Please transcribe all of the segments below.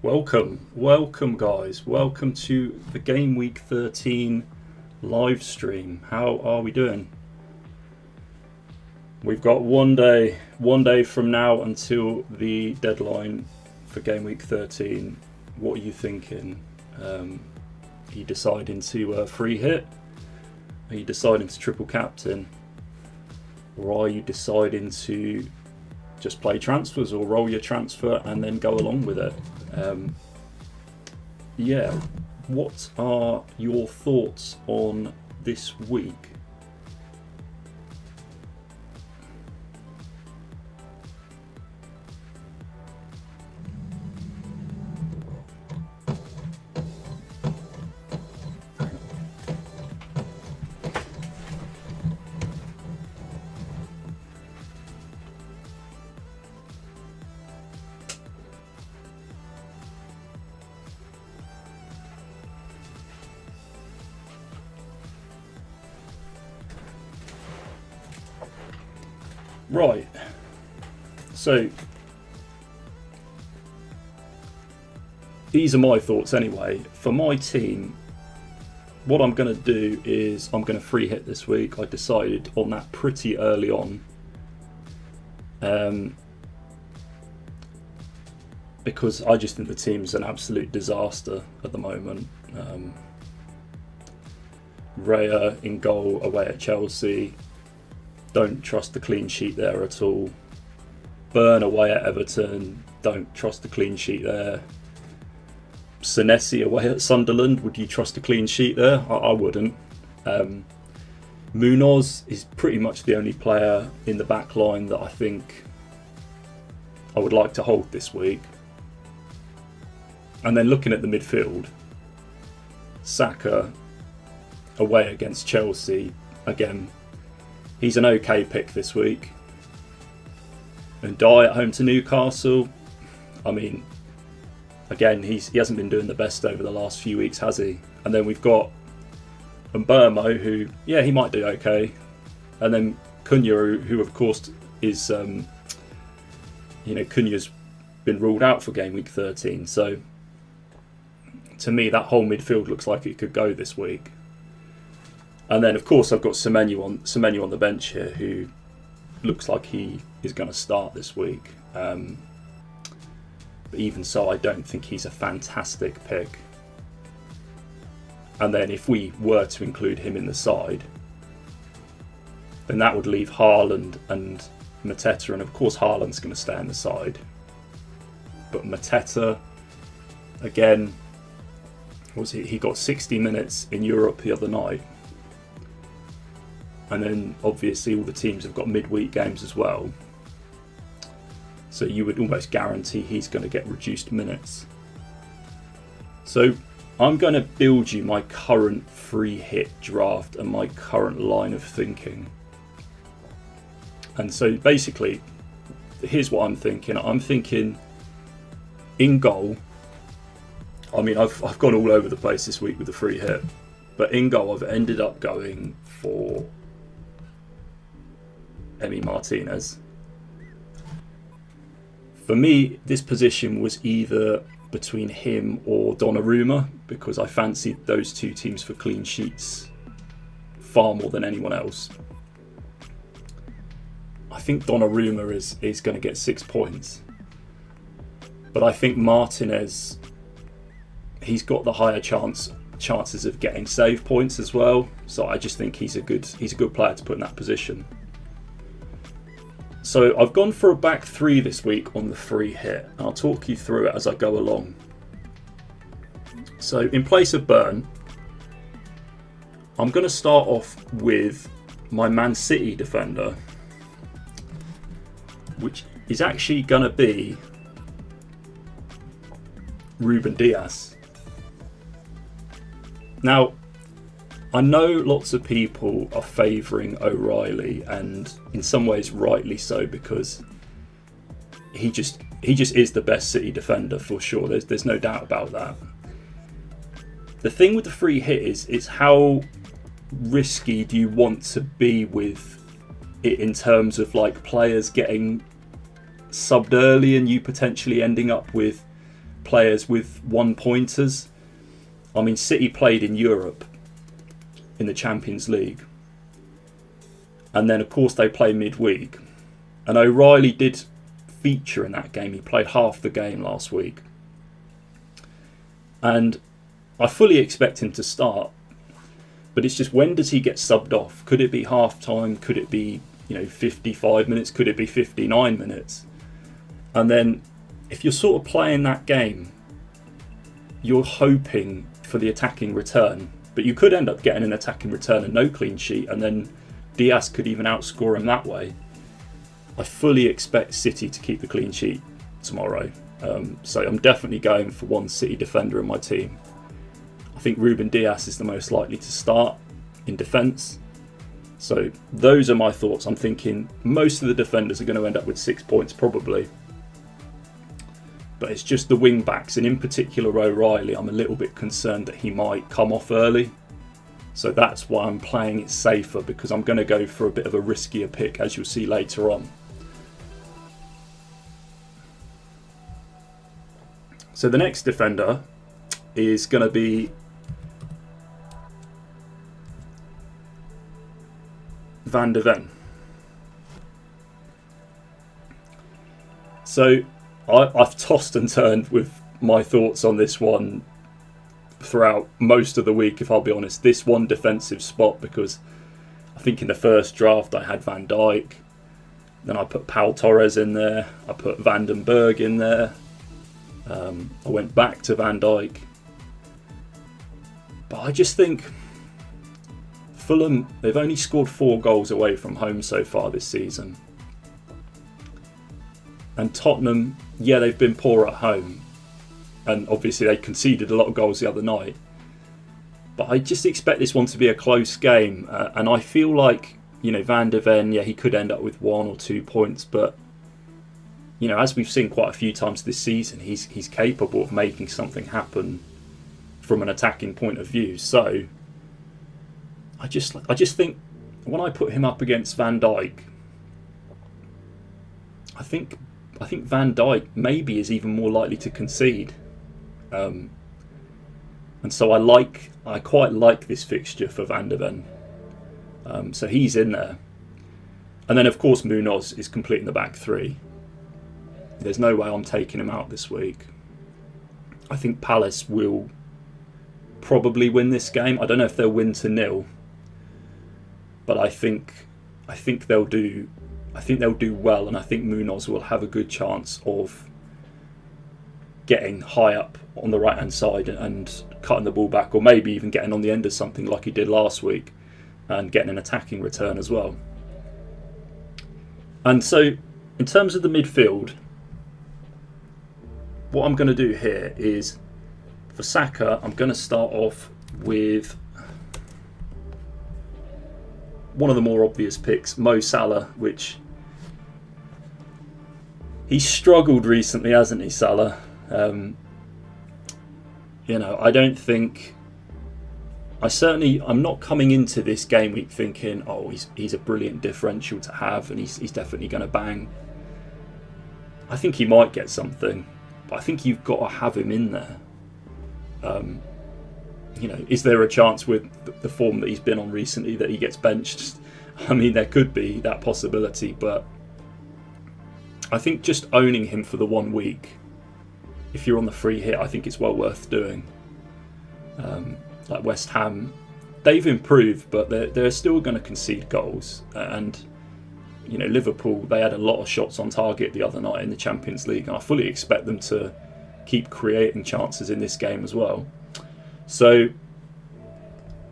Welcome guys, welcome to the Game Week 13 live stream. How are we doing? We've got one day from now until the deadline for Game Week 13. What are you thinking? Are you deciding to free hit? Are you deciding to triple captain? Or are you deciding to just play transfers or roll your transfer and then go along with it? What are your thoughts on this week? Right, so these are my thoughts anyway. For my team, what I'm going to do is I'm going to free hit this week. I decided on that pretty early on, because I just think the team's an absolute disaster at the moment. Raya in goal away at Chelsea. Don't trust the clean sheet there at all. Burn away at Everton. Don't trust the clean sheet there. Senesi away at Sunderland. Would you trust a clean sheet there? I wouldn't. Munoz is pretty much the only player in the back line that I think I would like to hold this week. And then looking at the midfield, Saka away against Chelsea. Again, he's an okay pick this week. And Dye at home to Newcastle. I mean, again, he hasn't been doing the best over the last few weeks, has he? And then we've got Mbermo, who, yeah, he might do okay. And then Cunha, who of course is, Cunha's been ruled out for Game Week 13. So, to me, that whole midfield looks like it could go this week. And then, of course, I've got Semenyo on the bench here, who looks like he is going to start this week. But even so, I don't think he's a fantastic pick. And then if we were to include him in the side, then that would leave Haaland and Mateta. And, of course, Haaland's going to stay on the side. But Mateta, again, he got 60 minutes in Europe the other night. And then obviously all the teams have got midweek games as well. So you would almost guarantee he's going to get reduced minutes. So I'm going to build you my current free hit draft and my current line of thinking. And so basically, here's what I'm thinking. I'm thinking in goal. I mean, I've gone all over the place this week with the free hit. But in goal, I've ended up going for Emi Martinez. For me, this position was either between him or Donnarumma, because I fancied those two teams for clean sheets far more than anyone else. I think Donnarumma is going to get 6 points. But I think Martinez, he's got the higher chances of getting save points as well. So I just think he's a good player to put in that position. So I've gone for a back three this week on the free hit. I'll talk you through it as I go along. So in place of Burn, I'm going to start off with my Man City defender, which is actually going to be Ruben Dias. Now, I know lots of people are favouring O'Reilly, and in some ways rightly so, because he just is the best City defender for sure. There's no doubt about that. The thing with the free hit is it's how risky do you want to be with it in terms of like players getting subbed early and you potentially ending up with players with 1-pointers. I mean, City played in Europe in the Champions League. And then, of course, they play midweek. And O'Reilly did feature in that game. He played half the game last week. And I fully expect him to start. But it's just, when does he get subbed off? Could it be half time? Could it be 55 minutes? Could it be 59 minutes? And then if you're sort of playing that game, you're hoping for the attacking return, but you could end up getting an attacking return and no clean sheet, and then Diaz could even outscore him that way. I fully expect City to keep the clean sheet tomorrow. So I'm definitely going for one City defender in my team. I think Ruben Diaz is the most likely to start in defence. So those are my thoughts. I'm thinking most of the defenders are going to end up with 6 points probably. But it's just the wing backs, and in particular O'Reilly, I'm a little bit concerned that he might come off early. So that's why I'm playing it safer, because I'm going to go for a bit of a riskier pick, as you'll see later on. So the next defender is going to be Van de Ven. So I've tossed and turned with my thoughts on this one throughout most of the week, if I'll be honest. This one defensive spot, because I think in the first draft I had Van Dijk, then I put Pau Torres in there, I put Van den Berg in there, I went back to Van Dijk. But I just think Fulham, they've only scored 4 goals away from home so far this season. And Tottenham, yeah, they've been poor at home. And obviously they conceded a lot of goals the other night. But I just expect this one to be a close game. And I feel like, Van de Ven, yeah, he could end up with 1 or 2 points. But, as we've seen quite a few times this season, he's capable of making something happen from an attacking point of view. So I just think when I put him up against Van Dijk, I think Van Dijk maybe is even more likely to concede, and so I quite like this fixture for Van de Ven. So he's in there, and then of course Munoz is completing the back three. There's no way I'm taking him out this week. I think Palace will probably win this game. I don't know if they'll win to 0, but I think they'll do. I think they'll do well, and I think Munoz will have a good chance of getting high up on the right-hand side and cutting the ball back, or maybe even getting on the end of something like he did last week and getting an attacking return as well. And so, in terms of the midfield, what I'm going to do here is, for Saka, I'm going to start off with one of the more obvious picks, Mo Salah, which he's struggled recently, hasn't he, Salah? I don't think... I'm not coming into this game week thinking, oh, he's a brilliant differential to have and he's definitely going to bang. I think he might get something, but I think you've got to have him in there. Is there a chance with the form that he's been on recently that he gets benched? I mean, there could be that possibility, but I think just owning him for the 1 week, if you're on the free hit, I think it's well worth doing. Like West Ham, they've improved, but they're still going to concede goals. And Liverpool, they had a lot of shots on target the other night in the Champions League, and I fully expect them to keep creating chances in this game as well. So,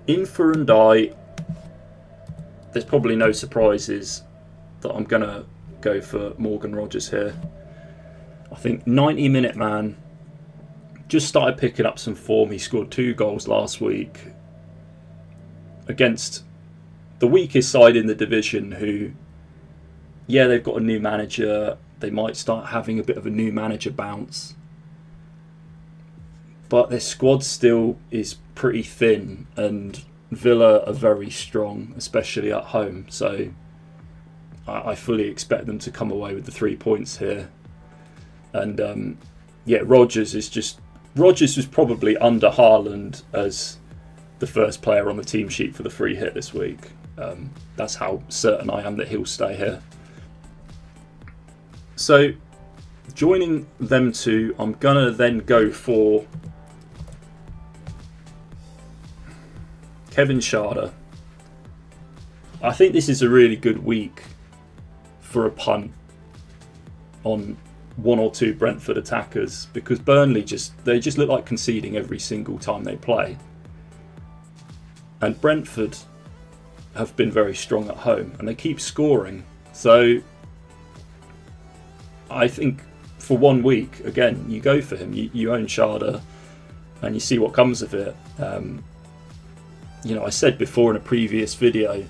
in for and die, there's probably no surprises that I'm going to go for Morgan Rogers here. I think 90-minute man, just started picking up some form. He scored 2 goals last week against the weakest side in the division, who, yeah, they've got a new manager. They might start having a bit of a new manager bounce. But their squad still is pretty thin, and Villa are very strong, especially at home. So I fully expect them to come away with the 3 points here. And yeah, Rodgers was probably under Haaland as the first player on the team sheet for the free hit this week. That's how certain I am that he'll stay here. So joining them two, I'm gonna then go for Kevin Schade. I think this is a really good week for a punt on one or two Brentford attackers, because Burnley just look like conceding every single time they play. And Brentford have been very strong at home and they keep scoring. So I think for 1 week, again, you go for him. You own Schade and you see what comes of it. I said before in a previous video,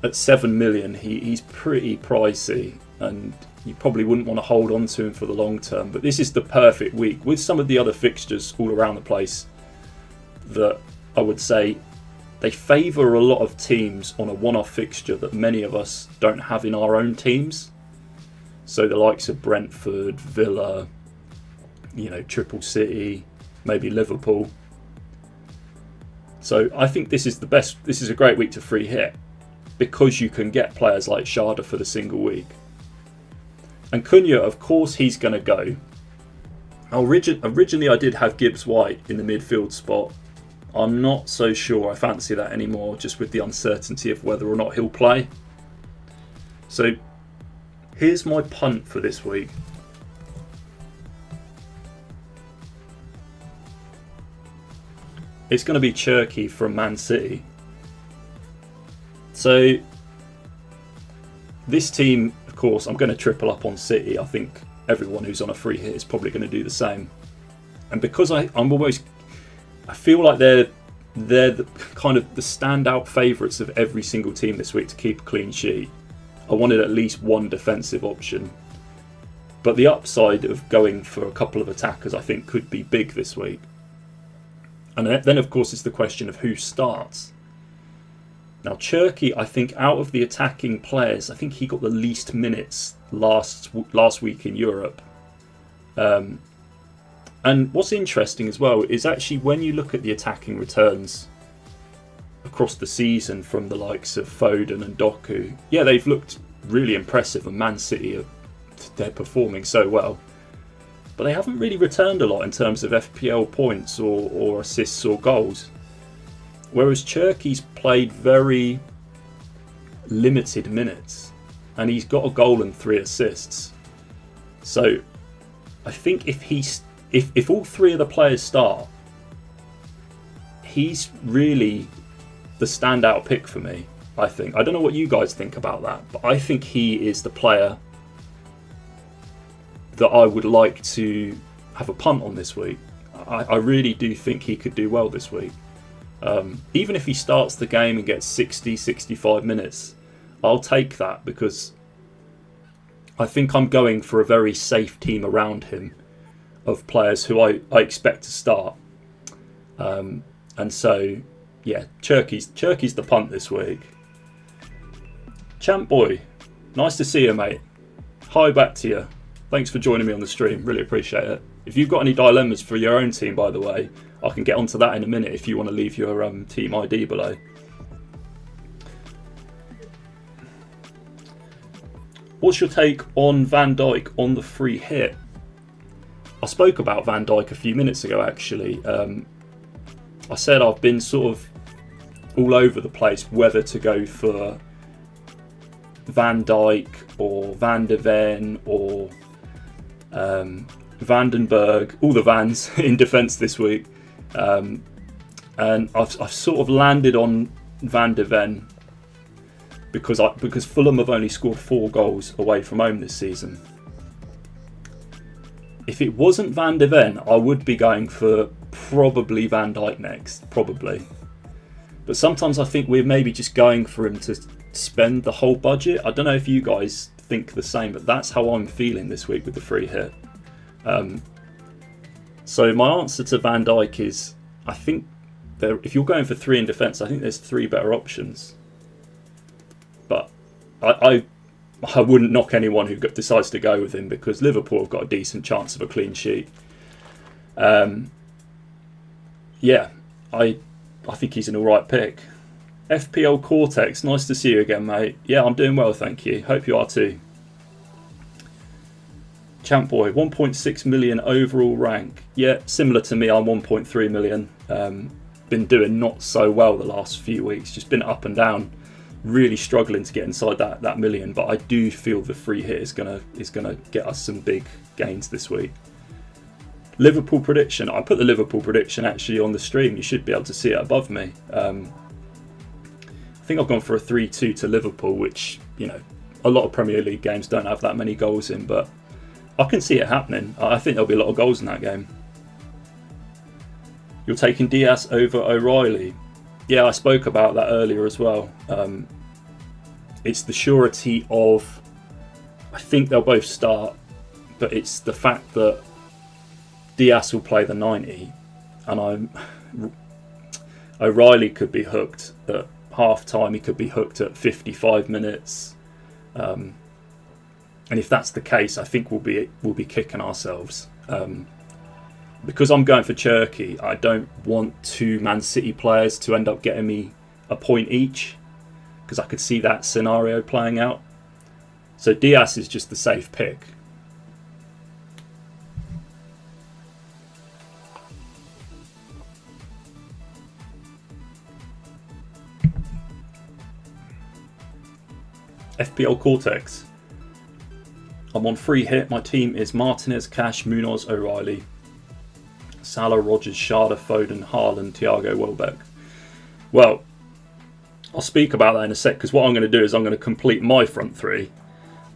at 7 million, he's pretty pricey and you probably wouldn't want to hold on to him for the long term. But this is the perfect week with some of the other fixtures all around the place that I would say they favour a lot of teams on a one-off fixture that many of us don't have in our own teams. So the likes of Brentford, Villa, Triple City, maybe Liverpool. So I think this is a great week to free hit because you can get players like Schade for the single week. And Cunha, of course, he's going to go. Originally I did have Gibbs White in the midfield spot. I'm not so sure I fancy that anymore, just with the uncertainty of whether or not he'll play. So here's my punt for this week. It's going to be Cherky from Man City. So this team, of course, I'm going to triple up on City. I think everyone who's on a free hit is probably going to do the same. And because I feel like they're the kind of the standout favourites of every single team this week to keep a clean sheet. I wanted at least one defensive option. But the upside of going for a couple of attackers I think could be big this week. And then of course it's the question of who starts. Now Cherky, I think out of the attacking players, I think he got the least minutes last week in Europe. And what's interesting as well is actually when you look at the attacking returns across the season from the likes of Foden and Doku, yeah, they've looked really impressive, and Man City, they're performing so well. But they haven't really returned a lot in terms of FPL points or assists or goals. Whereas Cherky's played very limited minutes and he's got a goal and 3 assists. So I think if all 3 of the players start, he's really the standout pick for me, I think. I don't know what you guys think about that, but I think he is the player that I would like to have a punt on this week. I really do think he could do well this week. Even if he starts the game and gets 60, 65 minutes, I'll take that because I think I'm going for a very safe team around him of players who I expect to start. And so, yeah, Cherky's the punt this week. Champ Boy, nice to see you, mate. Hi back to you. Thanks for joining me on the stream. Really appreciate it. If you've got any dilemmas for your own team, by the way, I can get onto that in a minute if you want to leave your team ID below. What's your take on Van Dijk on the free hit? I spoke about Van Dijk a few minutes ago, actually. I said I've been sort of all over the place whether to go for Van Dijk or Van de Ven or Vandenberg, all the Vans in defence this week. And I've sort of landed on Van de Ven because Fulham have only scored 4 goals away from home this season. If it wasn't Van de Ven, I would be going for probably Van Dijk next, probably. But sometimes I think we're maybe just going for him to spend the whole budget. I don't know if you guys think the same, but that's how I'm feeling this week with the free hit. So my answer to Van Dijk is, I think if you're going for 3 in defence, I think there's 3 better options. But I wouldn't knock anyone who decides to go with him, because Liverpool have got a decent chance of a clean sheet. Yeah, I think he's an alright pick. FPL Cortex, nice to see you again, mate. Yeah, I'm doing well, thank you. Hope you are too. Champ Boy, 1.6 million overall rank. Yeah, similar to me, I'm 1.3 million. Been doing not so well the last few weeks, just been up and down. Really struggling to get inside that million, but I do feel the free hit is gonna get us some big gains this week. Liverpool prediction. I put the Liverpool prediction actually on the stream. You should be able to see it above me. I think I've gone for a 3-2 to Liverpool, which, you know, a lot of Premier League games don't have that many goals in, but I can see it happening. I think there'll be a lot of goals in that game. You're taking Diaz over O'Reilly. Yeah, I spoke about that earlier as well. It's the surety of, I think they'll both start, but it's the fact that Diaz will play the 90, and O'Reilly could be hooked at half time. He could be hooked at 55 minutes, and if that's the case, I think we'll be kicking ourselves. Because I'm going for Cherky, I don't want two Man City players to end up getting me a point each, because I could see that scenario playing out. So Diaz is just the safe pick. FPL Cortex. I'm on free hit. My team is Martinez, Cash, Munoz, O'Reilly, Salah, Rodgers, Schade, Foden, Haaland, Thiago, Welbeck. Well, I'll speak about that in a sec, because what I'm going to do is I'm going to complete my front three,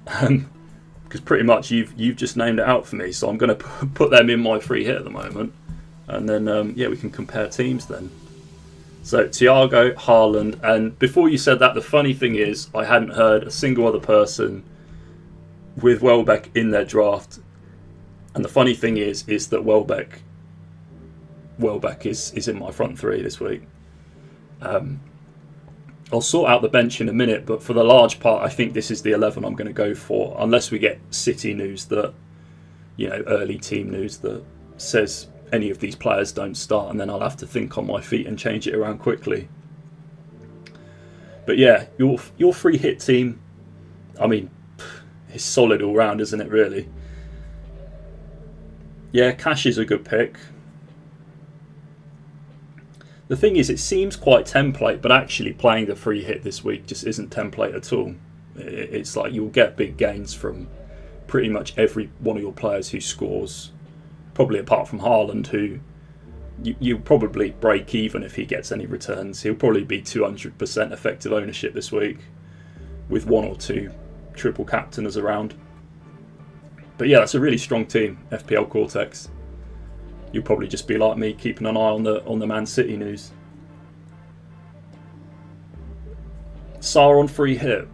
because pretty much you've just named it out for me. So I'm going to put them in my free hit at the moment, and then yeah, we can compare teams then. So Thiago, Haaland, and before you said that, the funny thing is I hadn't heard a single other person with Welbeck in their draft, and the funny thing is that Welbeck is in my front three this week. I'll sort out the bench in a minute, but for the large part, I think this is the 11 I'm going to go for, unless we get City news that, you know, early team news that says any of these players don't start, and then I'll have to think on my feet and change it around quickly. But yeah, your free hit team, I mean, it's solid all round, isn't it, really? Yeah, Cash is a good pick. The thing is, it seems quite template, but actually playing the free hit this week just isn't template at all. It's like you'll get big gains from pretty much every one of your players who scores, probably apart from Haaland, who you'll probably break even if he gets any returns. He'll probably be 200% effective ownership this week, with one or two triple captainers around. But yeah, that's a really strong team, FPL Cortex. You'll probably just be like me, keeping an eye on the Man City news. Saar on free hit.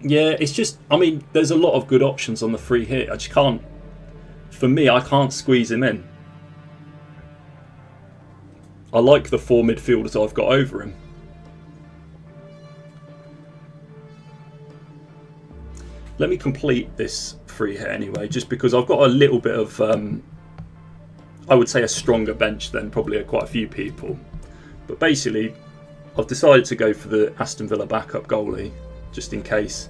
Yeah, it's just, I mean, there's a lot of good options on the free hit. I just can't, for me, I can't squeeze him in. I like the four midfielders I've got over him. Let me complete this free hit anyway, just because I've got a little bit of, I would say, a stronger bench than probably quite a few people. But basically, I've decided to go for the Aston Villa backup goalie, just in case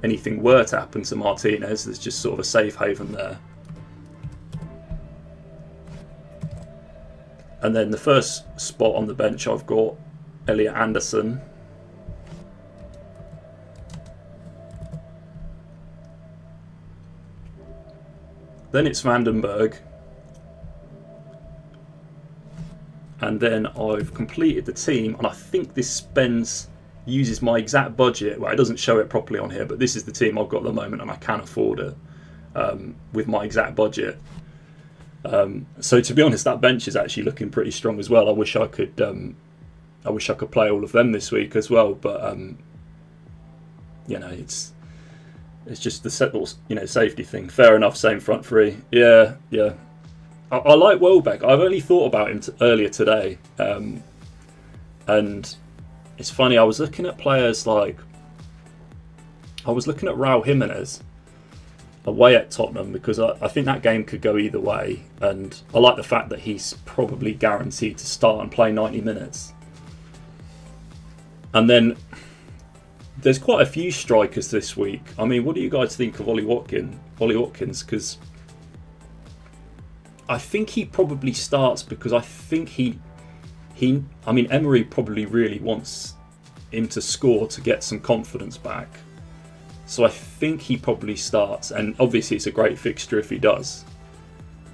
anything were to happen to Martinez. There's just sort of a safe haven there. And then the first spot on the bench, I've got Elliot Anderson. Then it's Vandenberg. And then I've completed the team, and I think this uses my exact budget. Well, it doesn't show it properly on here, but this is the team I've got at the moment, and I can afford it with my exact budget. So to be honest, that bench is actually looking pretty strong as well. I wish I could play all of them this week as well, but you know, it's just the safety thing. Fair enough, same front three. Yeah. I like Welbeck. I've only thought about him earlier today, and it's funny. I was looking at players like I was looking at Raul Jimenez away at Tottenham because I think that game could go either way, and I like the fact that he's probably guaranteed to start and play 90 minutes. And then there's quite a few strikers this week. I mean, what do you guys think of Ollie Watkins? Because I think he probably starts because I think I mean, Emery probably really wants him to score to get some confidence back. So I think he probably starts, and obviously it's a great fixture if he does.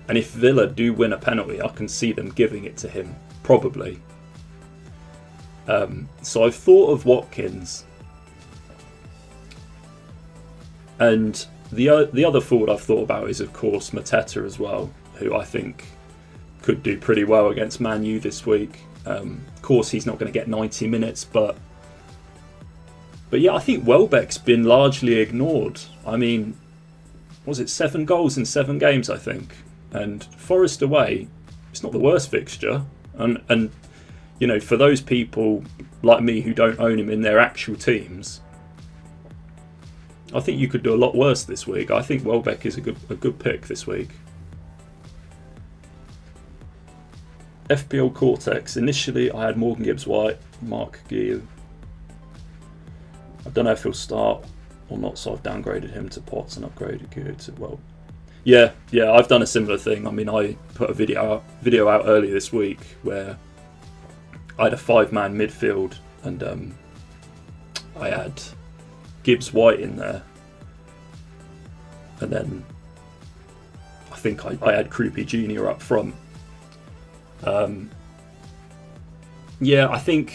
And if Villa do win a penalty, I can see them giving it to him, probably. So I've thought of Watkins. And the other forward I've thought about is, of course, Mateta as well, who I think could do pretty well against Man U this week. Of course, he's not going to get 90 minutes, but yeah, I think Welbeck's been largely ignored. I mean, was it 7 goals in 7 games, I think? And Forest away, it's not the worst fixture. And you know, for those people like me who don't own him in their actual teams, I think you could do a lot worse this week. I think Welbeck is a good pick this week. FPL Cortex. Initially, I had Morgan Gibbs-White, Mark Gill. I don't know if he'll start or not, so I've downgraded him to Potts and upgraded Gill to, well, yeah, I've done a similar thing. I mean, I put a video out earlier this week where I had a 5-man midfield, and I had Gibbs-White in there, and then I think I had Krupi Jr. up front. Yeah, I think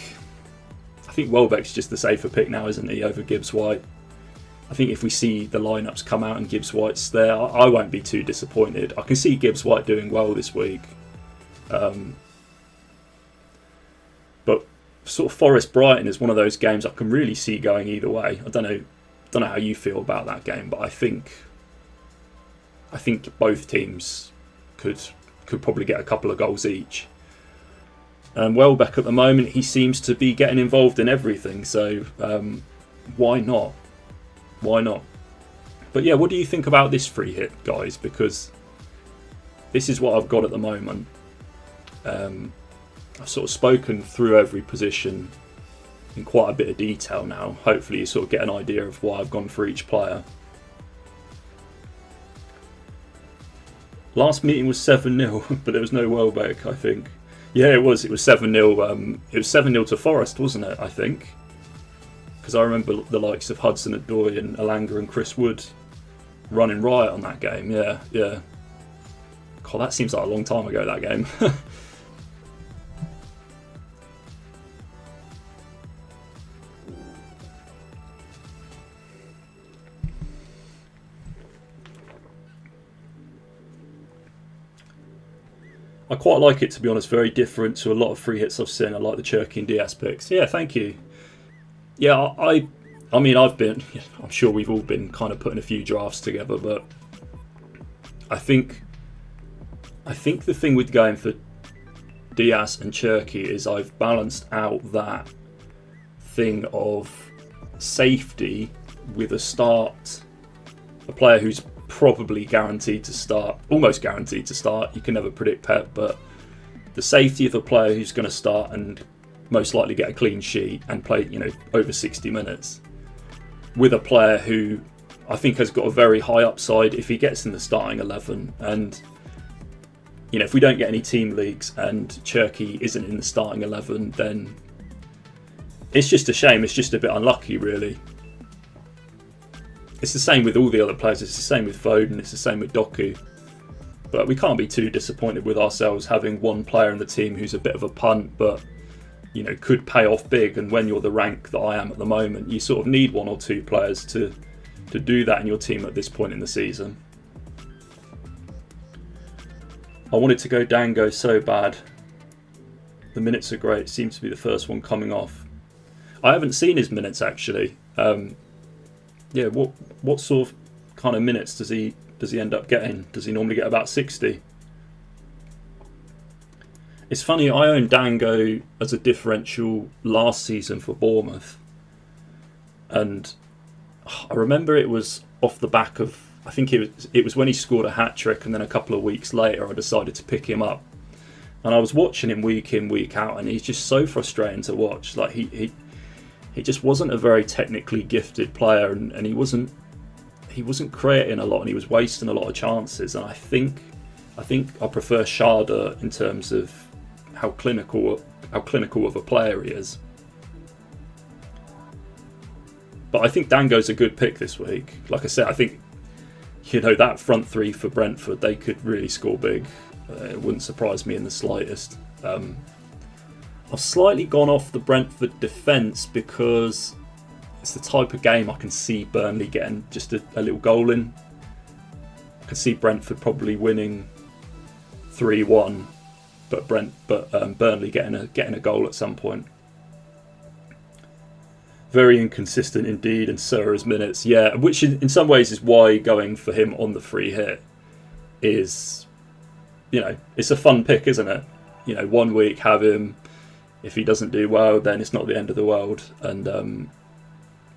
Welbeck's just the safer pick now, isn't he, over Gibbs-White? I think if we see the lineups come out and Gibbs-White's there, I won't be too disappointed. I can see Gibbs-White doing well this week. But sort of Forest-Brighton is one of those games I can really see going either way. I don't know how you feel about that game, but I think both teams could probably get a couple of goals each. And Welbeck at the moment, he seems to be getting involved in everything, so why not? Why not? But yeah, what do you think about this free hit, guys? Because this is what I've got at the moment. I've sort of spoken through every position in quite a bit of detail now. Hopefully you sort of get an idea of why I've gone for each player. Last meeting was 7-0, but there was no Welbeck, I think. Yeah, it was 7-0. It was 7-0 to Forest, wasn't it, I think? Because I remember the likes of Hudson-Odoi and Elanga and Chris Wood running riot on that game. Yeah. God, that seems like a long time ago, that game. I quite like it, to be honest. Very different to a lot of free hits I've seen. I like the Cherki and Diaz picks. Yeah, thank you. Yeah, I mean, I'm sure we've all been kind of putting a few drafts together, but I think the thing with going for Diaz and Cherki is I've balanced out that thing of safety with a player who's probably guaranteed to start, almost guaranteed to start. You can never predict Pep, but the safety of a player who's going to start and most likely get a clean sheet and play, over 60 minutes, with a player who I think has got a very high upside if he gets in the starting 11. And if we don't get any team leagues and Cherki isn't in the starting 11, then it's just a shame. It's just a bit unlucky, really. It's the same with all the other players. It's the same with Foden. It's the same with Doku. But we can't be too disappointed with ourselves having one player in the team who's a bit of a punt, but could pay off big. And when you're the rank that I am at the moment, you sort of need one or two players to do that in your team at this point in the season. I wanted to go Dango so bad. The minutes are great. Seems to be the first one coming off. I haven't seen his minutes actually. Yeah, what sort of kind of minutes does he end up getting? Does he normally get about 60? It's funny, I owned Dango as a differential last season for Bournemouth, and I remember it was off the back of, I think it was when he scored a hat-trick, and then a couple of weeks later I decided to pick him up. And I was watching him week in, week out, and he's just so frustrating to watch. Like he just wasn't a very technically gifted player, and he wasn't creating a lot, and he was wasting a lot of chances. And I think I prefer Sharda in terms of how clinical of a player he is. But I think Dango's a good pick this week. Like I said, I think, you know, that front three for Brentford, they could really score big. It wouldn't surprise me in the slightest. I've slightly gone off the Brentford defence because it's the type of game I can see Burnley getting just a little goal in. I can see Brentford probably winning 3-1, but Burnley getting a goal at some point. Very inconsistent indeed in Sura's minutes, yeah, which in some ways is why going for him on the free hit is, you know, it's a fun pick, isn't it? You know, 1 week have him. If he doesn't do well, then it's not the end of the world, and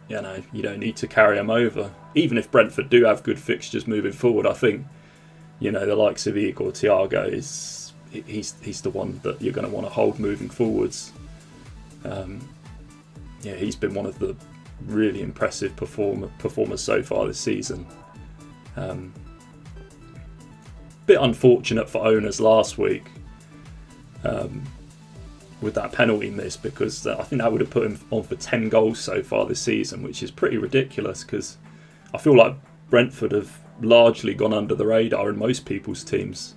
you know, you don't need to carry him over. Even if Brentford do have good fixtures moving forward, I think, you know, the likes of Igor Thiago he's the one that you're going to want to hold moving forwards. Yeah, he's been one of the really impressive performers so far this season. Bit unfortunate for owners last week with that penalty miss, because I think that would have put him on for 10 goals so far this season, which is pretty ridiculous, because I feel like Brentford have largely gone under the radar in most people's teams.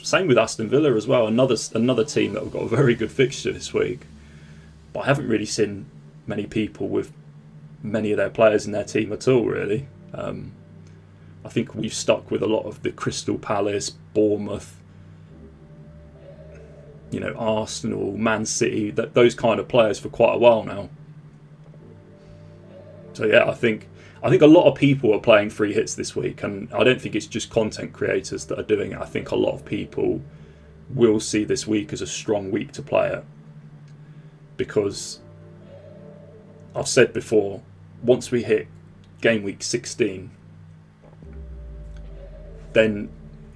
Same with Aston Villa as well, another team that have got a very good fixture this week, but I haven't really seen many people with many of their players in their team at all, really. I think we've stuck with a lot of the Crystal Palace, Bournemouth, you know, Arsenal, Man City, those kind of players for quite a while now. So yeah, I think a lot of people are playing free hits this week, and I don't think it's just content creators that are doing it. I think a lot of people will see this week as a strong week to play it, because I've said before, once we hit game week 16, then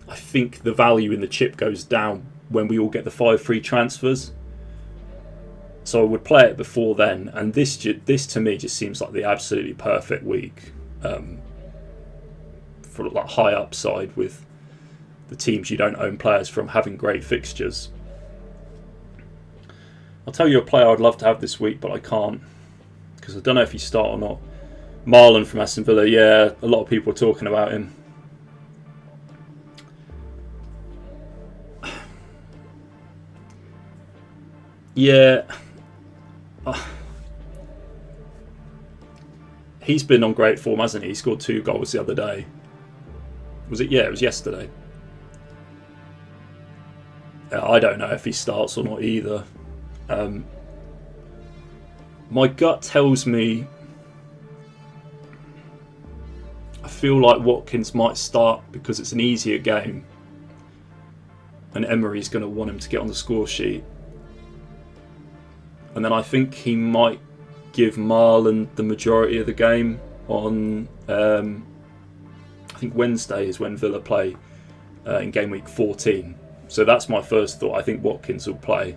I think the value in the chip goes down when we all get the 5 free transfers. So I would play it before then, and this to me just seems like the absolutely perfect week for like high upside with the teams you don't own players from having great fixtures. I'll tell you a player I'd love to have this week, but I can't, because I don't know if he start or not. Marlon from Aston Villa, yeah, a lot of people are talking about him. Yeah. He's been on great form, hasn't he? He scored 2 goals the other day. Was it? Yeah, it was yesterday. I don't know if he starts or not either. My gut tells me I feel like Watkins might start because it's an easier game, and Emery's going to want him to get on the score sheet. And then I think he might give Marlon the majority of the game on, I think Wednesday is when Villa play in game week 14. So that's my first thought. I think Watkins will play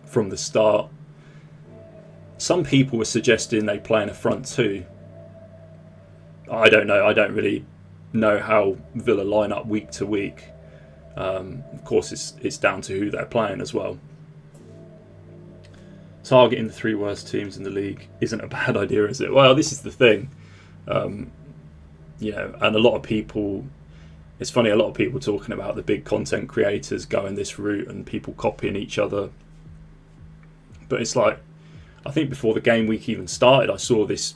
from the start. Some people were suggesting they play in a front two. I don't know. I don't really know how Villa line up week to week. Of course, it's down to who they're playing as well. Targeting the 3 worst teams in the league isn't a bad idea, is it? Well, this is the thing. You know, and a lot of people, it's funny, a lot of people talking about the big content creators going this route and people copying each other. But it's like, I think before the game week even started, I saw this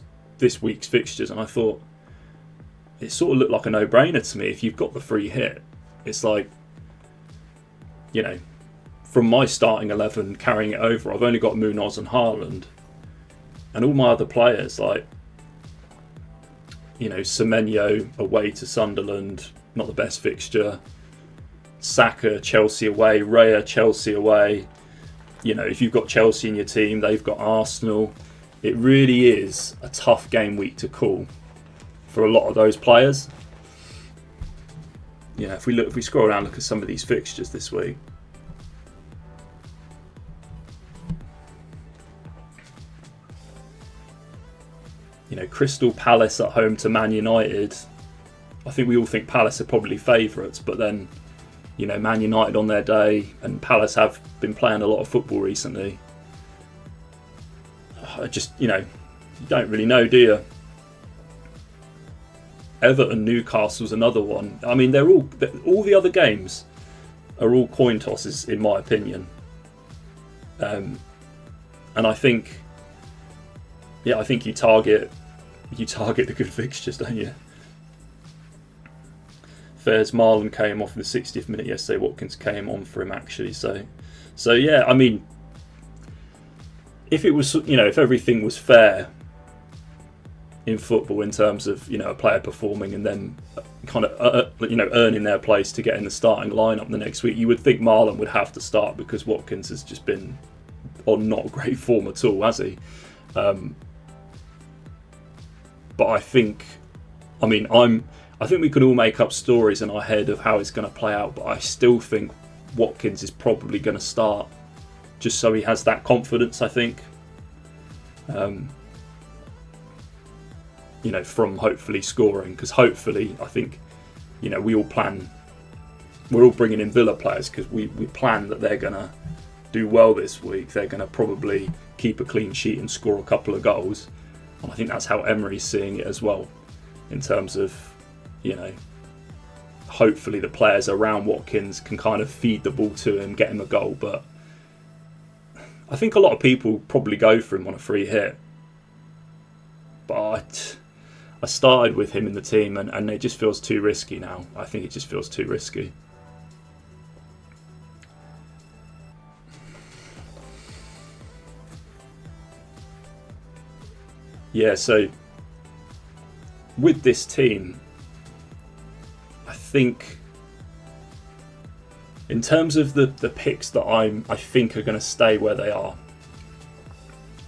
week's fixtures and I thought, it sort of looked like a no-brainer to me. If you've got the free hit, it's like, you know, from my starting 11 carrying it over, I've only got Munoz and Haaland, and all my other players, like, you know, Semenyo away to Sunderland, not the best fixture. Saka, Chelsea away. Raya, Chelsea away. You know, if you've got Chelsea in your team, they've got Arsenal. It really is a tough game week to call for a lot of those players. Yeah, if we scroll around, look at some of these fixtures this week. You know, Crystal Palace at home to Man United. I think we all think Palace are probably favourites, but then, you know, Man United on their day, and Palace have been playing a lot of football recently. I just, you know, you don't really know, do you? Everton, Newcastle's another one. I mean, they're all the other games are all coin tosses, in my opinion. And I think, yeah, I think you target the good fixtures, don't you? Fairs Marlon came off in the 60th minute yesterday. Watkins came on for him actually. So yeah, I mean, if it was, you know, if everything was fair in football in terms of, you know, a player performing and then kind of you know, earning their place to get in the starting lineup the next week, you would think Marlon would have to start because Watkins has just been on not great form at all, has he? But I think, I mean, I think we can all make up stories in our head of how it's going to play out, but I still think Watkins is probably going to start just so he has that confidence, I think. You know, from hopefully scoring, because hopefully, I think, you know, we're all bringing in Villa players because we plan that they're going to do well this week. They're going to probably keep a clean sheet and score a couple of goals. And I think that's how Emery's seeing it as well, in terms of, you know, hopefully the players around Watkins can kind of feed the ball to him, get him a goal. But I think a lot of people probably go for him on a free hit. But I started with him in the team and it just feels too risky now. I think it just feels too risky. Yeah, so with this team, I think in terms of the picks that I think are going to stay where they are,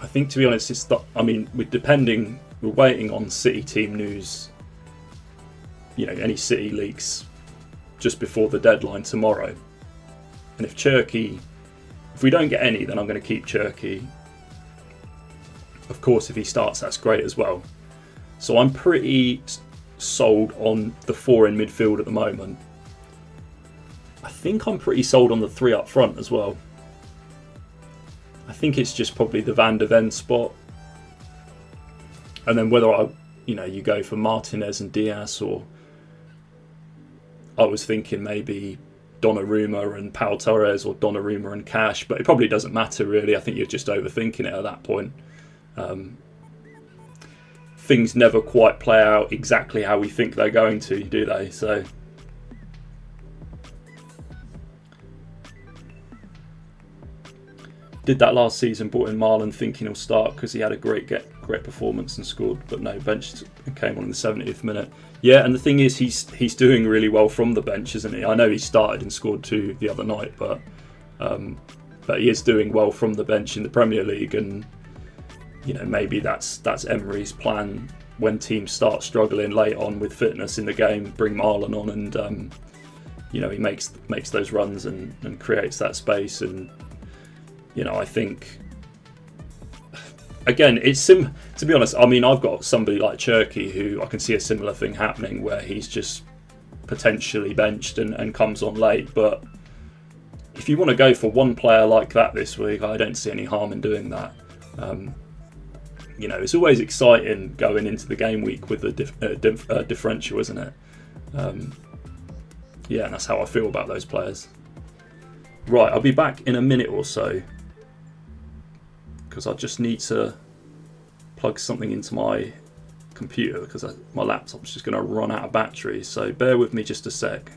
I think, to be honest, it's the, I mean, we're waiting on City team news, you know, any City leaks just before the deadline tomorrow. And if we don't get any, then I'm going to keep Cherky. Of course, if he starts, that's great as well. So I'm pretty sold on the 4 in midfield at the moment. I think I'm pretty sold on the 3 up front as well. I think it's just probably the Van der Ven spot. And then whether you go for Martinez and Diaz, or I was thinking maybe Donnarumma and Pau Torres, or Donnarumma and Cash, but it probably doesn't matter really. I think you're just overthinking it at that point. Things never quite play out exactly how we think they're going to, do they? So did that last season, brought in Marlon thinking he'll start because he had a great performance and scored, but no, benched and came on in the 70th minute. Yeah, and the thing is, he's doing really well from the bench, isn't he? I know he started and scored 2 the other night, but he is doing well from the bench in the Premier League, and you know, maybe that's Emery's plan when teams start struggling late on with fitness in the game. Bring Marlon on, and you know, he makes those runs and creates that space. And you know, I think again, it's to be honest, I mean, I've got somebody like Cherky who I can see a similar thing happening where he's just potentially benched and comes on late. But if you want to go for one player like that this week, I don't see any harm in doing that. You know, it's always exciting going into the game week with a differential, isn't it? Yeah, and that's how I feel about those players. Right, I'll be back in a minute or so because I just need to plug something into my computer because my laptop's just going to run out of battery. So bear with me just a sec.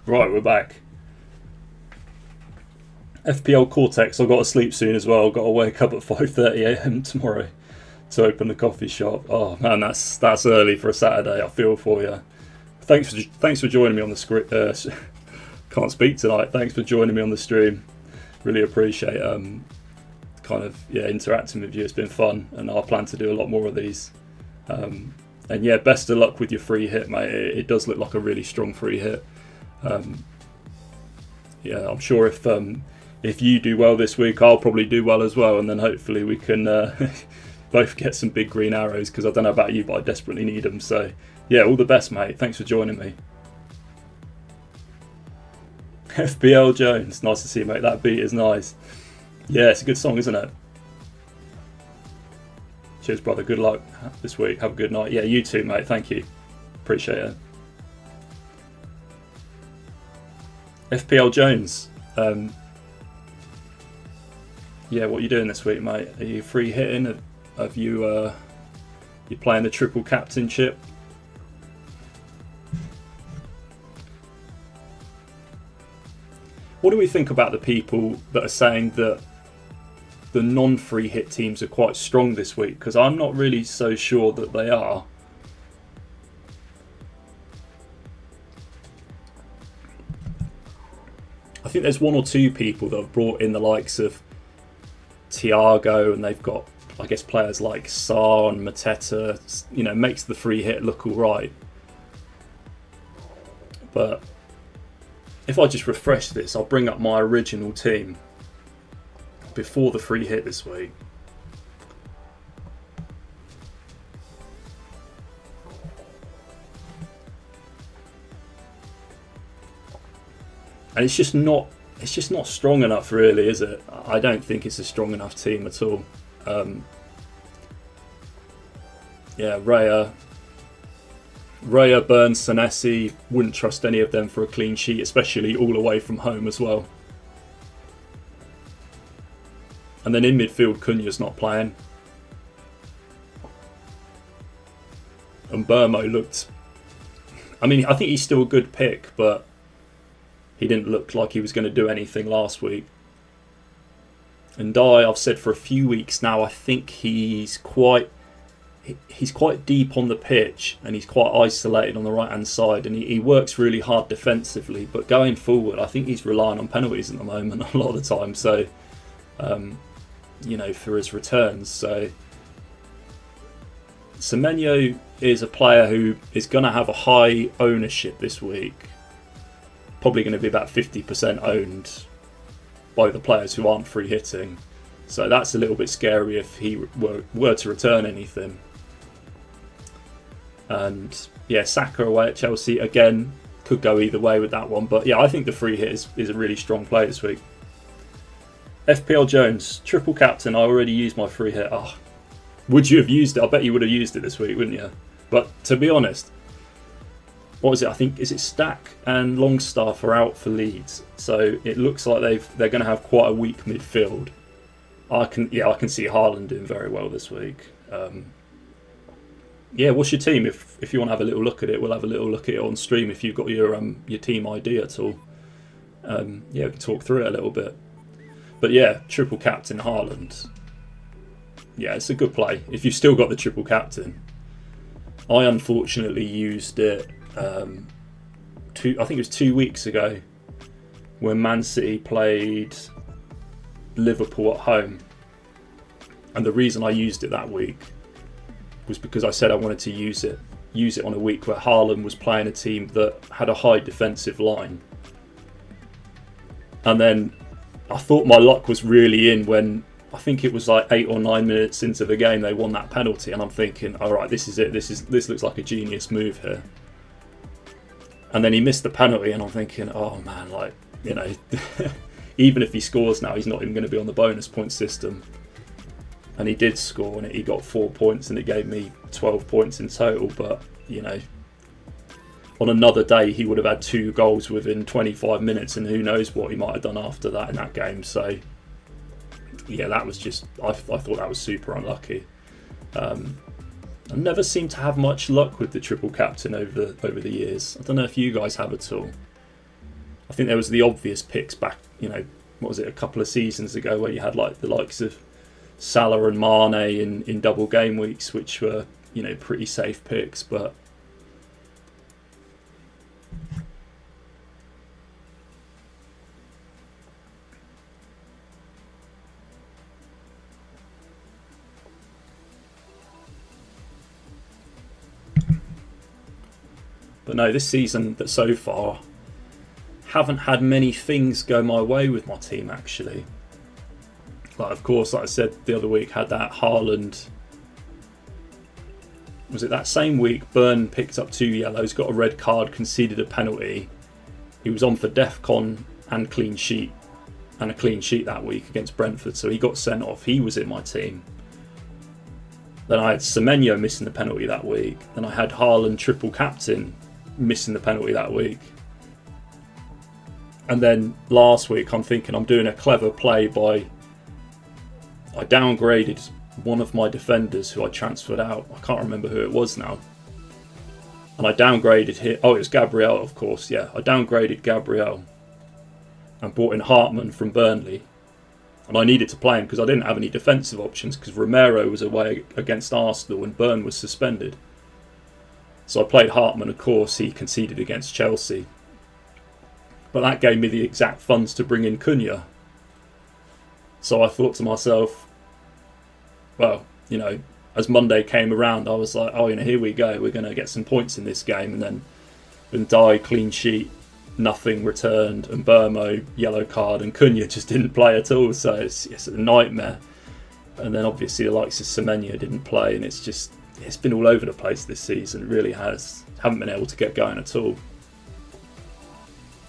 Right, we're back. FPL Cortex, I've got to sleep soon as well. I've got to wake up at 5:30 a.m. tomorrow to open the coffee shop. Oh man, that's early for a Saturday. I feel for you. Thanks for joining me on the script. Can't speak tonight. Thanks for joining me on the stream. Really appreciate interacting with you. It's been fun, and I plan to do a lot more of these. And yeah, best of luck with your free hit, mate. It does look like a really strong free hit. Yeah, I'm sure if you do well this week, I'll probably do well as well, and then hopefully we can both get some big green arrows, because I don't know about you, but I desperately need them. So yeah, all the best, mate. Thanks for joining me. FPL Jones, nice to see you, mate. That beat is nice. Yeah, it's a good song, isn't it? Cheers, brother. Good luck this week. Have a good night. Yeah, you too, mate. Thank you. Appreciate it. FPL Jones. Yeah, what are you doing this week, mate? Are you free hitting? Have you you playing the triple captainship? What do we think about the people that are saying that the non-free hit teams are quite strong this week? Because I'm not really so sure that they are. I think there's one or two people that have brought in the likes of Thiago, and they've got, I guess, players like Sarr and Mateta. You know, makes the free hit look all right. But if I just refresh this, I'll bring up my original team before the free hit this week. And it's just not strong enough, really, is it? I don't think it's a strong enough team at all. Yeah, Raya, Burns, Senesi, wouldn't trust any of them for a clean sheet, especially all away from home as well. And then in midfield, Cunha's not playing. And Burmo looked... I mean, I think he's still a good pick, but he didn't look like he was going to do anything last week. And I've said for a few weeks now, I think he's quite deep on the pitch, and he's quite isolated on the right-hand side, and he works really hard defensively. But going forward, I think he's relying on penalties at the moment a lot of the time. So, you know, for his returns. So, Semenyo is a player who is going to have a high ownership this week. Probably going to be about 50% owned by the players who aren't free hitting. So that's a little bit scary if he were to return anything. And yeah, Saka away at Chelsea, again, could go either way with that one. But yeah, I think the free hit is a really strong play this week. FPL Jones, triple captain. I already used my free hit. Oh, would you have used it? I bet you would have used it this week, wouldn't you? But to be honest, what is it? I think, is it Stack and Longstaff are out for Leeds, so it looks like they're going to have quite a weak midfield. I can see Haaland doing very well this week. Yeah, what's your team? If you want to have a little look at it, we'll have a little look at it on stream. If you've got your team ID at all, yeah, we can talk through it a little bit. But yeah, triple captain Haaland. Yeah, it's a good play if you've still got the triple captain. I unfortunately used it. I think it was 2 weeks ago when Man City played Liverpool at home, and the reason I used it that week was because I said I wanted to use it on a week where Haaland was playing a team that had a high defensive line. And then I thought my luck was really in when I think it was like 8 or 9 minutes into the game they won that penalty, and I'm thinking, all right, this is it. This looks like a genius move here. And then he missed the penalty, and I'm thinking, oh man, like, you know, even if he scores now, he's not even going to be on the bonus point system. And he did score, and he got 4 points, and it gave me 12 points in total. But, you know, on another day, he would have had 2 goals within 25 minutes, and who knows what he might have done after that in that game. So, yeah, that was just, I thought that was super unlucky. I never seem to have much luck with the triple captain over the years. I don't know if you guys have at all. I think there was the obvious picks back, what was it, a couple of seasons ago, where you had like the likes of Salah and Mane in double game weeks, which were, pretty safe picks, but no, this season that so far, haven't had many things go my way with my team actually. Like, of course, like I said the other week, had that Haaland. Was it that same week? Burn picked up 2 yellows, got a red card, conceded a penalty. He was on for DEFCON and clean sheet, and a clean sheet that week against Brentford, so he got sent off. He was in my team. Then I had Semenyo missing the penalty that week. Then I had Haaland triple captain missing the penalty that week. And then last week I'm thinking I'm doing a clever play by, I downgraded one of my defenders who I transferred out. I can't remember who it was now. And I downgraded him. Oh, it was Gabriel, of course, yeah. I downgraded Gabriel and brought in Hartman from Burnley. And I needed to play him because I didn't have any defensive options because Romero was away against Arsenal and Burn was suspended. So I played Hartman, of course. He conceded against Chelsea. But that gave me the exact funds to bring in Cunha. So I thought to myself, well, as Monday came around, I was like, oh, here we go. We're going to get some points in this game. And then Ndai, clean sheet, nothing returned. And Burmo, yellow card. And Cunha just didn't play at all. So it's a nightmare. And then obviously the likes of Semenyo didn't play. And it's been all over the place this season. It really has. Haven't been able to get going at all.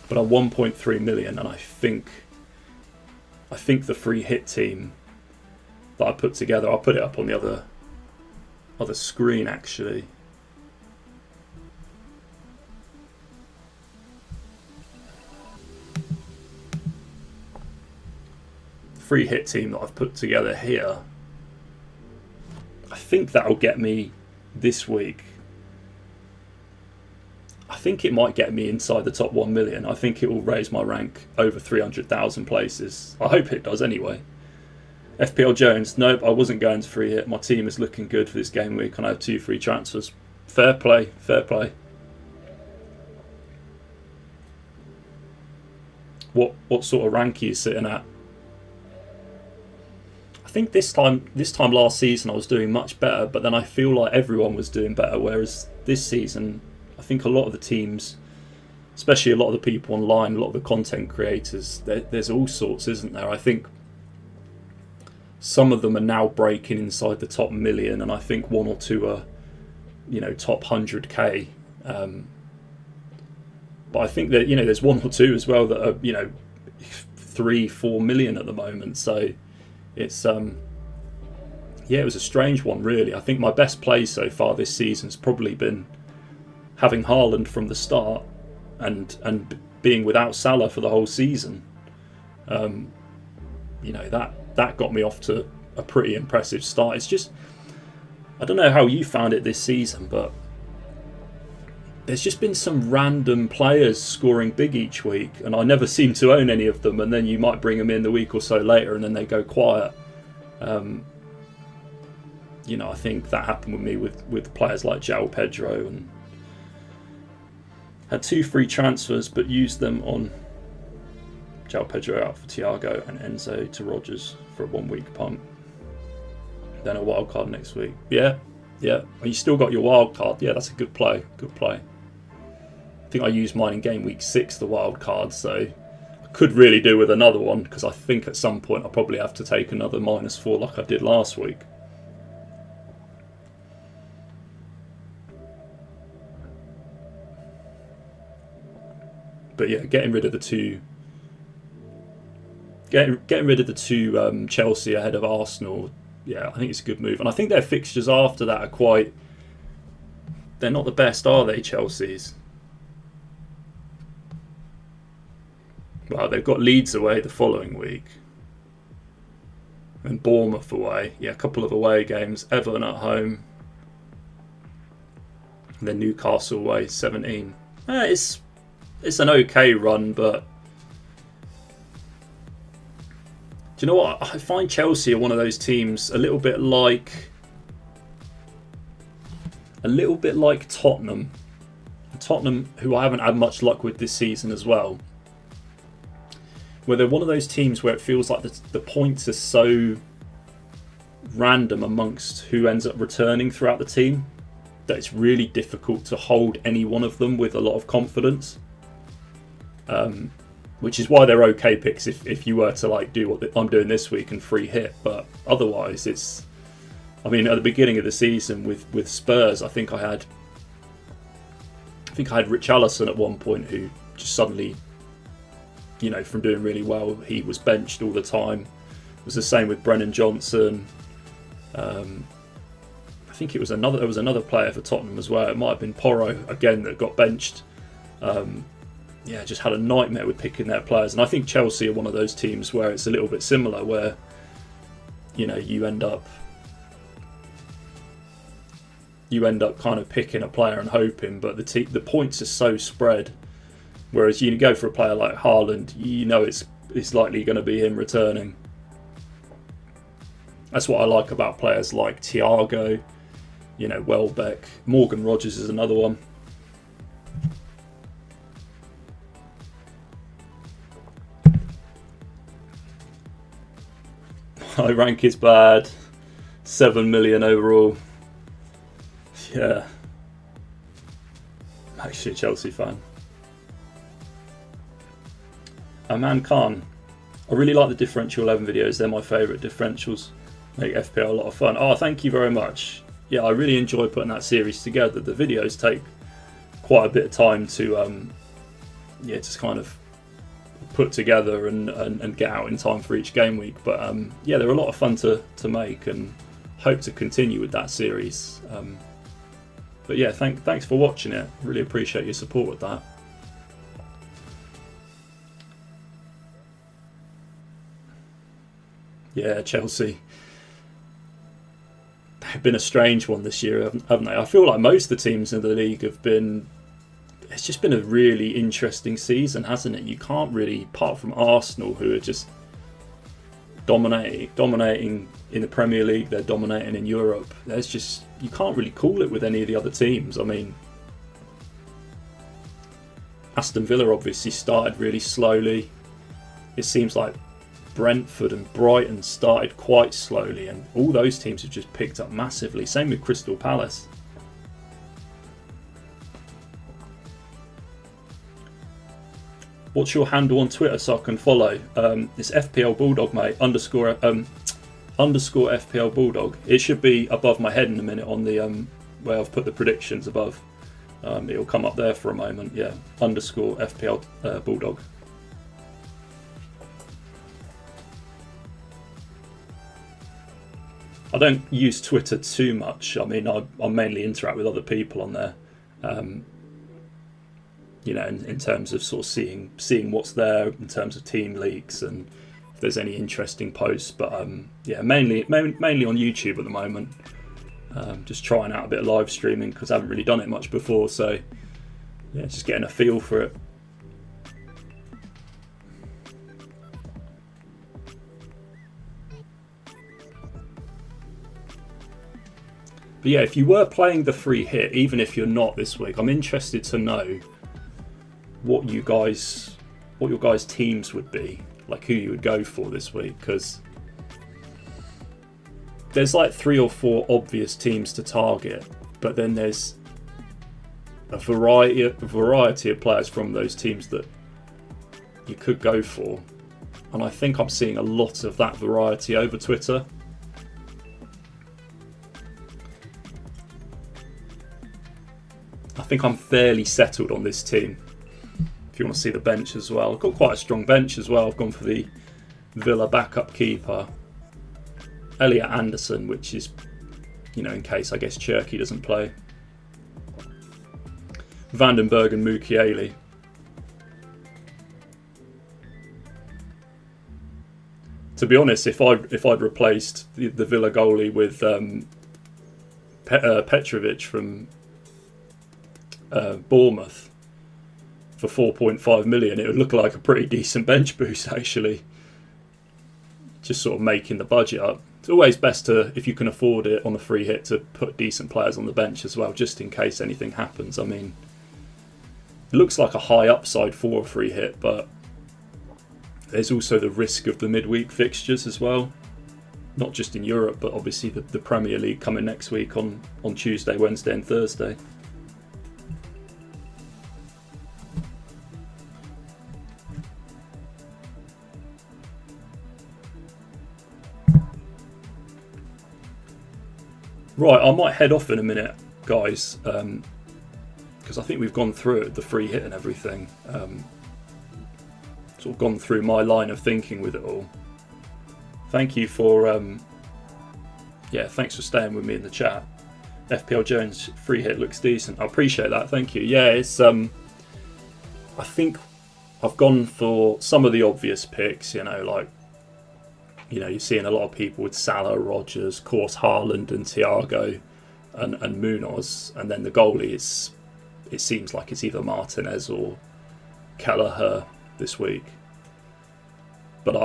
But I'm 1.3 million, and I think the free hit team that I put together, I'll put it up on the other screen actually. The free hit team that I've put together here, I think that'll get me this week. I think it might get me inside the top 1 million. I think it will raise my rank over 300,000 places. I hope it does anyway. FPL Jones, nope, I wasn't going to free hit. My team is looking good for this game week and I have 2 free transfers. Fair play, fair play. What sort of rank are you sitting at? I think this time last season I was doing much better, but then I feel like everyone was doing better, whereas this season I think a lot of the teams, especially a lot of the people online, a lot of the content creators, there's all sorts, isn't there? I think some of them are now breaking inside the top 1 million, and I think 1 or 2 are, top 100k. But I think that, there's 1 or 2 as well that are, 3-4 million at the moment. So it's, it was a strange one, really. I think my best play so far this season's probably been having Haaland from the start and being without Salah for the whole season. That got me off to a pretty impressive start. It's just, I don't know how you found it this season, but there's just been some random players scoring big each week, and I never seem to own any of them, and then you might bring them in the week or so later and then they go quiet. I think that happened with me with players like João Pedro, and had 2 free transfers but used them on João Pedro out for Thiago and Enzo to Rodgers for a 1-week punt. Then a wild card next week. Yeah. You still got your wild card. Yeah, that's a good play. Good play. I think I used mine in game week 6, the wild card, so I could really do with another one because I think at some point I'll probably have to take another -4 like I did last week. But yeah, getting rid of the two Chelsea ahead of Arsenal, yeah, I think it's a good move. And I think their fixtures after that are quite... They're not the best, are they, Chelsea's? Well, they've got Leeds away the following week. And Bournemouth away. Yeah, a couple of away games. Everton at home. And then Newcastle away, 17. It's it's an okay run, but do you know what? I find Chelsea are one of those teams a little bit like Tottenham. Tottenham, who I haven't had much luck with this season as well, where they're one of those teams where it feels like the points are so random amongst who ends up returning throughout the team that it's really difficult to hold any one of them with a lot of confidence. Which is why they're okay picks if you were to like do what I'm doing this week and free hit. But otherwise, it's. I mean, at the beginning of the season with Spurs, I think I had Richarlison at one point who just suddenly, you know, from doing really well, he was benched all the time. It was the same with Brennan Johnson. I think there was another player for Tottenham as well. It might have been Porro again that got benched. Just had a nightmare with picking their players. And I think Chelsea are one of those teams where it's a little bit similar, where, you know, you end up kind of picking a player and hoping, but the points are so spread. Whereas you go for a player like Haaland, you know it's likely going to be him returning. That's what I like about players like Thiago, you know, Welbeck. Morgan Rogers is another one. My rank is bad. 7 million overall. Yeah. I'm actually a Chelsea fan. Aman Khan. I really like the differential 11 videos. They're my favourite differentials. Make FPL a lot of fun. Oh, thank you very much. Yeah, I really enjoy putting that series together. The videos take quite a bit of time to just kind of put together and get out in time for each game week. But they're a lot of fun to make, and hope to continue with that series. But yeah, thanks for watching it. Really appreciate your support with that. Yeah, Chelsea. They've been a strange one this year, haven't they? I feel like most of the teams in the league have been. It's just been a really interesting season, hasn't it? You can't really, apart from Arsenal, who are just dominating in the Premier League, they're dominating in Europe. You can't really call it with any of the other teams. I mean, Aston Villa obviously started really slowly. It seems like Brentford and Brighton started quite slowly, and all those teams have just picked up massively. Same with Crystal Palace. What's your handle on Twitter so I can follow? It's FPL Bulldog, mate. Underscore FPL Bulldog. It should be above my head in a minute on the where I've put the predictions above. It'll come up there for a moment. Yeah, underscore FPL Bulldog. I don't use Twitter too much. I mean, I mainly interact with other people on there. You know, in terms of sort of seeing what's there in terms of team leaks and if there's any interesting posts. But mainly on YouTube at the moment. Just trying out a bit of live streaming because I haven't really done it much before. So yeah, just getting a feel for it. But yeah, if you were playing the free hit, even if you're not this week, I'm interested to know what your guys' teams would be, like who you would go for this week, because there's like 3 or 4 obvious teams to target, but then there's a variety of players from those teams that you could go for, and I think I'm seeing a lot of that variety over Twitter. I think I'm fairly settled on this team. If you want to see the bench as well, I've got quite a strong bench as well. I've gone for the Villa backup keeper, Elliot Anderson, which is, you know, in case I guess Cherky doesn't play, Vandenberg and Mukiele. To be honest, if I'd replaced the Villa goalie with Petrovic from Bournemouth, for 4.5 million, it would look like a pretty decent bench boost actually. Just sort of making the budget up. It's always best to, if you can afford it on the free hit, to put decent players on the bench as well, just in case anything happens. I mean, it looks like a high upside for a free hit, but there's also the risk of the midweek fixtures as well. Not just in Europe, but obviously the Premier League coming next week on Tuesday, Wednesday and Thursday. Right, I might head off in a minute, guys, because I think we've gone through it, the free hit and everything. Sort of gone through my line of thinking with it all. Thank you for, thanks for staying with me in the chat. FPL Jones free hit looks decent. I appreciate that. Thank you. Yeah, it's I think I've gone for some of the obvious picks. Like you're seeing a lot of people with Salah, Rodgers, of course Haaland and Thiago, and Munoz, and then the goalie is. It seems like it's either Martinez or Kelleher this week. But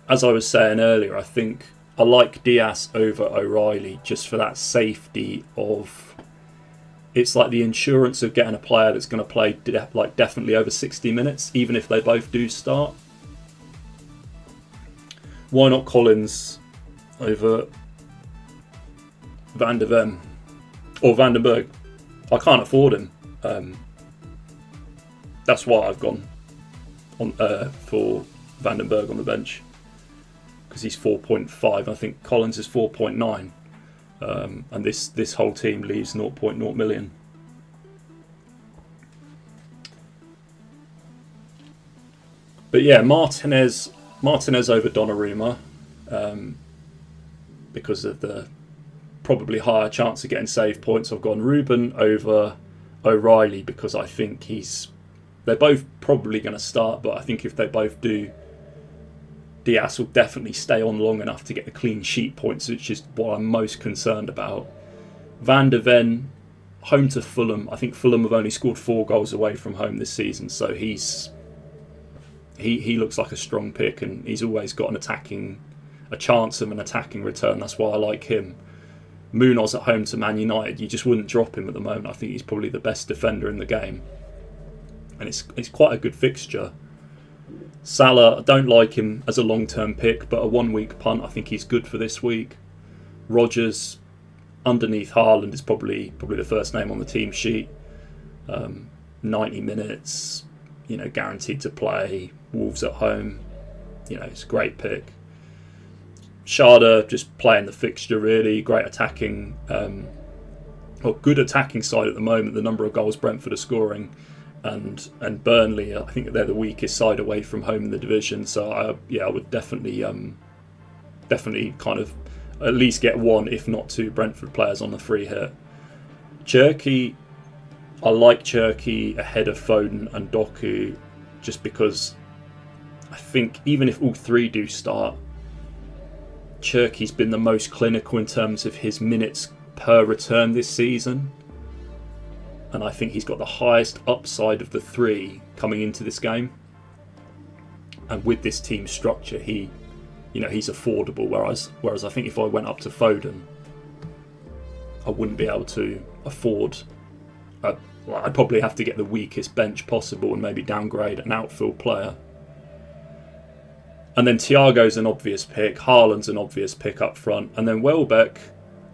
as I was saying earlier, I think I like Diaz over O'Reilly just for that safety of... It's like the insurance of getting a player that's going to play definitely over 60 minutes, even if they both do start. Why not Collins over Van der Ven or Van den Berg? I can't afford him. That's why I've gone on for Van den Berg on the bench, because he's 4.5. I think Collins is 4.9, and this whole team leaves 0.0 million. But yeah, Martinez over Donnarumma, because of the probably higher chance of getting save points. I've gone Ruben over O'Reilly because I think they're both probably going to start, but I think if they both do, Diaz will definitely stay on long enough to get the clean sheet points, which is what I'm most concerned about. Van der Ven, home to Fulham. I think Fulham have only scored 4 goals away from home this season, so he looks like a strong pick, and he's always got a chance of an attacking return. That's why I like him. Munoz at home to Man United, you just wouldn't drop him at the moment. I think he's probably the best defender in the game, and it's quite a good fixture. Salah, I don't like him as a long-term pick, but a 1-week punt, I think he's good for this week. Rodgers, underneath Haaland, is probably the first name on the team sheet. 90 minutes, guaranteed to play. Wolves at home, it's a great pick. Sharda just playing the fixture really, great attacking, good attacking side at the moment. The number of goals Brentford are scoring, and Burnley, I think they're the weakest side away from home in the division. So I would definitely kind of at least get 1, if not 2 Brentford players on the free hit. Cherki, I like Cherki ahead of Foden and Doku, just because I think even if all 3 do start, Cherki's been the most clinical in terms of his minutes per return this season, and I think he's got the highest upside of the 3 coming into this game. And with this team structure, he's affordable. Whereas I think if I went up to Foden, I wouldn't be able to afford. I'd probably have to get the weakest bench possible and maybe downgrade an outfield player. And then Thiago's an obvious pick, Haaland's an obvious pick up front, and then Welbeck,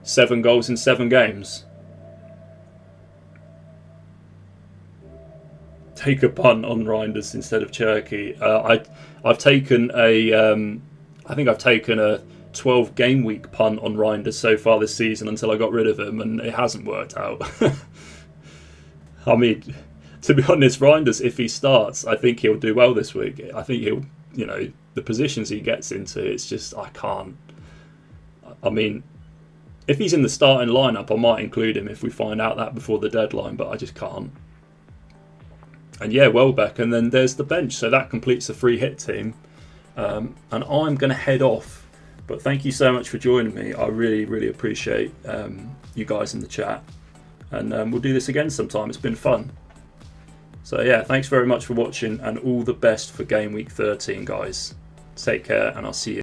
7 goals in 7 games. Take a punt on Reinders instead of Cherki. I've taken a 12 game week punt on Reinders so far this season until I got rid of him, and it hasn't worked out. I mean, to be honest, Reinders, if he starts, I think he'll do well this week. I think he'll, the positions he gets into, it's just, I can't. I mean, if he's in the starting lineup, I might include him if we find out that before the deadline, but I just can't. And yeah, Welbeck, and then there's the bench, so that completes the free hit team. And I'm going to head off, but thank you so much for joining me. I really, really appreciate you guys in the chat, and we'll do this again sometime. It's been fun. So yeah, thanks very much for watching, and all the best for game week 13, guys. Take care, and I'll see you